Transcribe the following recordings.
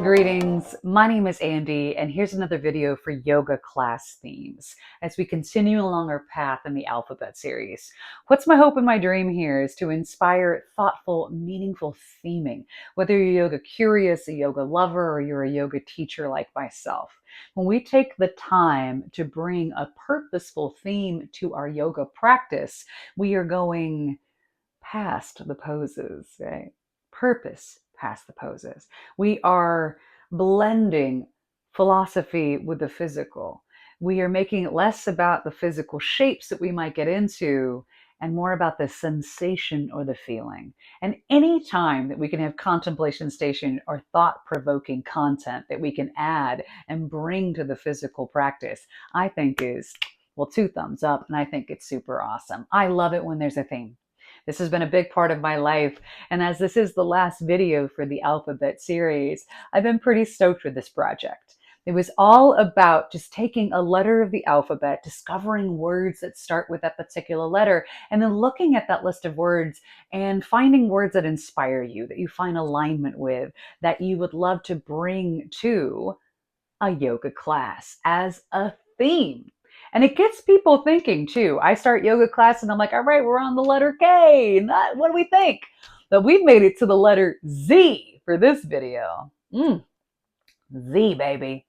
Greetings, my name is Andy, and here's another video for yoga class themes as we continue along our path in the alphabet series. What's my hope and my dream here is to inspire thoughtful, meaningful theming, whether you're yoga curious, a yoga lover, or you're a yoga teacher like myself. When we take the time to bring a purposeful theme to our yoga practice, we are going past the poses, right? Purpose past the poses. We are blending philosophy with the physical. We are making it less about the physical shapes that we might get into and more about the sensation or the feeling. And any time that we can have contemplation station or thought-provoking content that we can add and bring to the physical practice, I think is, well, 2 thumbs up, and I think it's super awesome. I love it when there's a theme. This has been a big part of my life, and as this is the last video for the alphabet series, I've been pretty stoked with this project. It was all about just taking a letter of the alphabet, discovering words that start with that particular letter, and then looking at that list of words and finding words that inspire you, that you find alignment with, that you would love to bring to a yoga class as a theme. And it gets people thinking too. I start yoga class and I'm like, all right, we're on the letter K. What do we think? But we've made it to the letter Z for this video. Z, baby.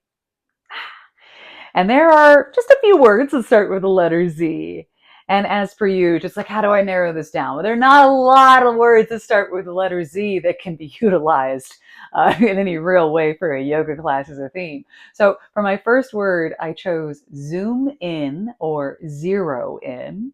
And there are just a few words that start with the letter Z. And as per you, just like, how do I narrow this down? Well, there are not a lot of words that start with the letter Z that can be utilized in any real way for a yoga class as a theme. So for my first word, I chose zoom in or zero in.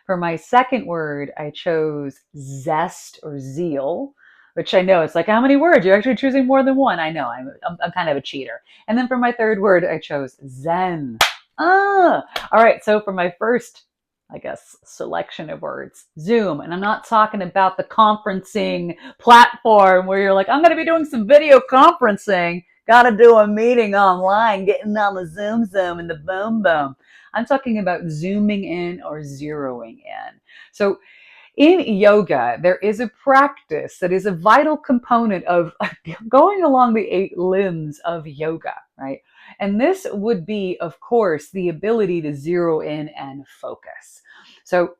For my second word, I chose zest or zeal, which I know it's like, how many words? You're actually choosing more than one. I know, I'm kind of a cheater. And then for my third word, I chose zen. All right, so for my first, I guess, selection of words, Zoom. And I'm not talking about the conferencing platform where you're like, I'm going to be doing some video conferencing. Got to do a meeting online, getting on the Zoom and the boom. I'm talking about zooming in or zeroing in. So in yoga, there is a practice that is a vital component of going along the 8 limbs of yoga, right? And this would be, of course, the ability to zero in and focus. So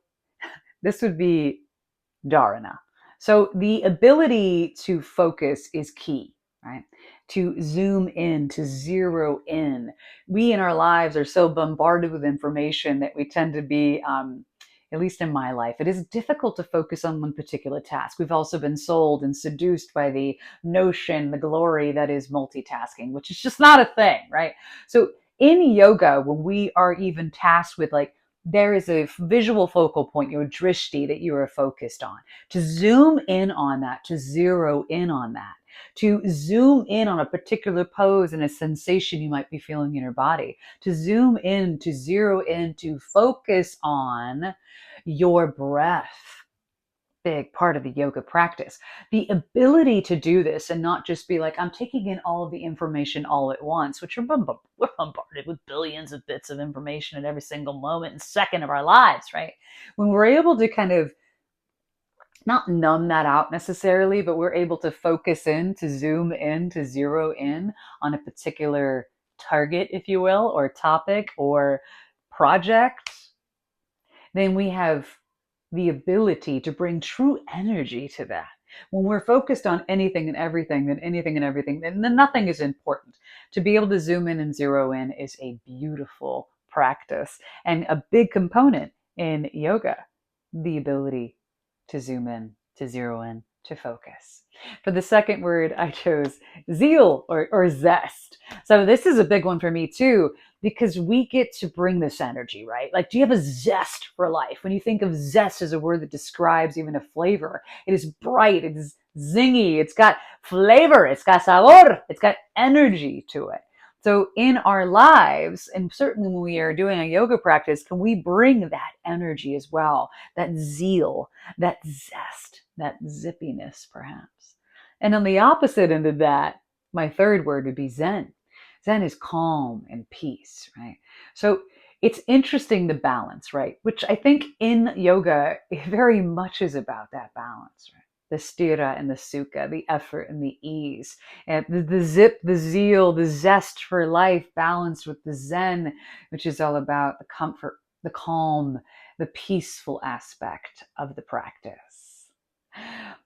this would be dharana. So the ability to focus is key, right? To zoom in, to zero in. We in our lives are so bombarded with information that we tend to be, at least in my life, it is difficult to focus on one particular task. We've also been sold and seduced by the notion, the glory that is multitasking, which is just not a thing, right? So in yoga, when we are even tasked with like, there is a visual focal point, your drishti, that you are focused on. To zoom in on that, to zero in on that, to zoom in on a particular pose and a sensation you might be feeling in your body, to zoom in, to zero in, to focus on your breath. Big part of the yoga practice. The ability to do this and not just be like, I'm taking in all of the information all at once, which we're bombarded with billions of bits of information at every single moment and second of our lives, right? When we're able to kind of not numb that out necessarily, but we're able to focus in, to zoom in, to zero in on a particular target, if you will, or topic or project, then we have the ability to bring true energy to that. When we're focused on anything and everything, then nothing is important. To be able to zoom in and zero in is a beautiful practice and a big component in yoga, the ability to zoom in, to zero in, to focus. For the second word, I chose zeal or zest. So this is a big one for me too, because we get to bring this energy, right? Like, do you have a zest for life? When you think of zest as a word that describes even a flavor, it is bright, it is zingy, it's got flavor, it's got sabor, it's got energy to it. So in our lives, and certainly when we are doing a yoga practice, can we bring that energy as well? That zeal, that zest, that zippiness perhaps. And on the opposite end of that, my third word would be zen. Zen is calm and peace, right? So it's interesting, the balance, right? Which I think in yoga, it very much is about that balance, right? the stira and the sukha, the effort and the ease, and the zip, the zeal, the zest for life, balanced with the zen, which is all about the comfort, the calm, the peaceful aspect of the practice.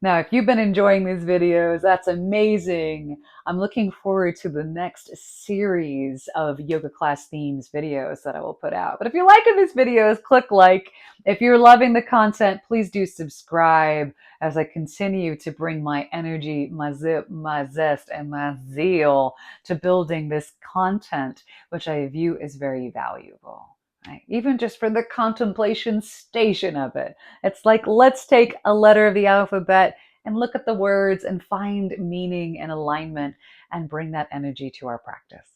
Now, if you've been enjoying these videos, that's amazing. I'm looking forward to the next series of yoga class themes videos that I will put out. But if you're liking these videos, click like. If you're loving the content, please do subscribe as I continue to bring my energy, my zip, my zest, and my zeal to building this content, which I view as very valuable. Right? Even just for the contemplation station of it. It's like, let's take a letter of the alphabet and look at the words and find meaning and alignment and bring that energy to our practice.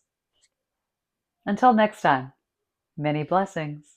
Until next time, many blessings.